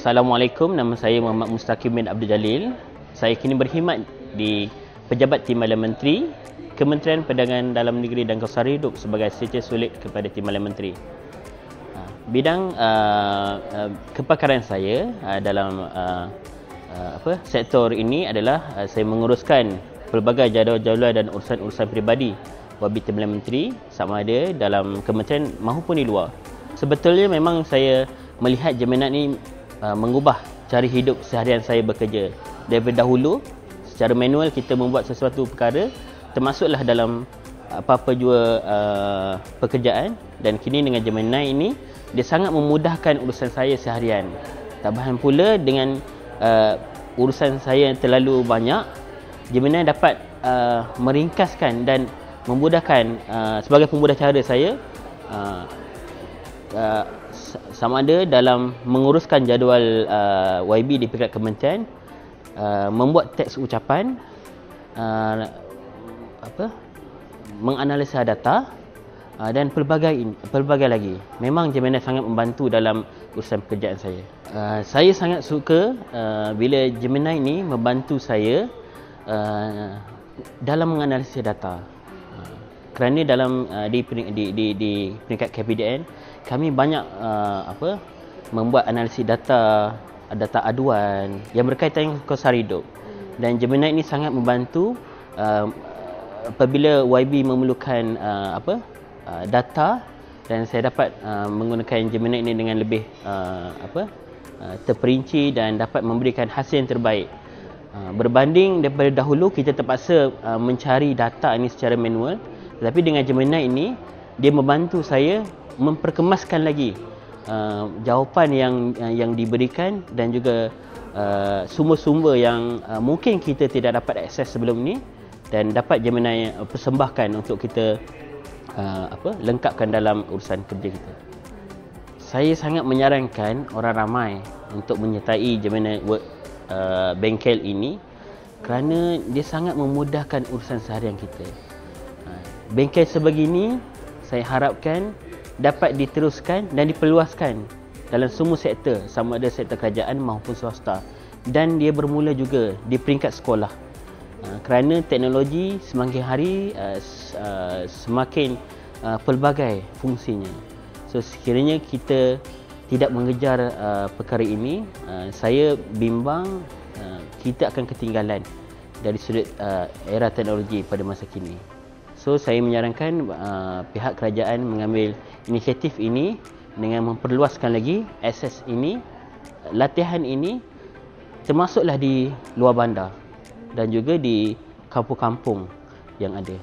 Assalamualaikum, nama saya Muhammad Mustaqim bin Abdul Jalil. Saya kini berkhidmat di Pejabat Timbalan Menteri, Kementerian Perdagangan Dalam Negeri dan Kawasan Hidup sebagai Secretary Sulit kepada Timbalan Menteri. Bidang kepakaran saya dalam sektor ini adalah saya menguruskan pelbagai jadual-jadual dan urusan-urusan peribadi wabi Timbalan Menteri, sama ada dalam kementerian maupun di luar. Sebetulnya memang saya melihat jaminan ini mengubah cara hidup seharian saya bekerja. Daripada dahulu, secara manual kita membuat sesuatu perkara, termasuklah dalam apa-apa jua pekerjaan, dan kini dengan Gemini ini, dia sangat memudahkan urusan saya seharian. Tambahan pula dengan urusan saya yang terlalu banyak, Gemini dapat meringkaskan dan memudahkan sebagai pemudah cara saya sama ada dalam menguruskan jadual YB di peringkat kementerian, membuat teks ucapan, menganalisa data dan pelbagai lagi. Memang Gemini sangat membantu dalam urusan pekerjaan saya. Saya sangat suka bila Gemini ini membantu saya dalam menganalisa data. Kerana dalam di peringkat KPDN kami banyak membuat analisis data aduan yang berkaitan dengan kawasan hidup, dan Gemini ini sangat membantu apabila YB memerlukan data, dan saya dapat menggunakan Gemini ini dengan lebih terperinci dan dapat memberikan hasil yang terbaik. Berbanding daripada dahulu kita terpaksa mencari data ini secara manual, tetapi dengan Gemini ini dia membantu saya memperkemaskan lagi jawapan yang diberikan, dan juga sumber-sumber yang mungkin kita tidak dapat akses sebelum ini, dan dapat Gemini persembahkan untuk kita lengkapkan dalam urusan kerja kita. Saya sangat menyarankan orang ramai untuk menyertai Gemini Work bengkel ini kerana dia sangat memudahkan urusan seharian kita. Bengkel sebegini saya harapkan dapat diteruskan dan diperluaskan dalam semua sektor, sama ada sektor kerajaan maupun swasta, dan dia bermula juga di peringkat sekolah, kerana teknologi semakin hari semakin pelbagai fungsinya. So sekiranya kita tidak mengejar perkara ini, saya bimbang kita akan ketinggalan dari sudut era teknologi pada masa kini. So saya menyarankan pihak kerajaan mengambil inisiatif ini dengan memperluaskan lagi akses ini, latihan ini, termasuklah di luar bandar dan juga di kampung-kampung yang ada.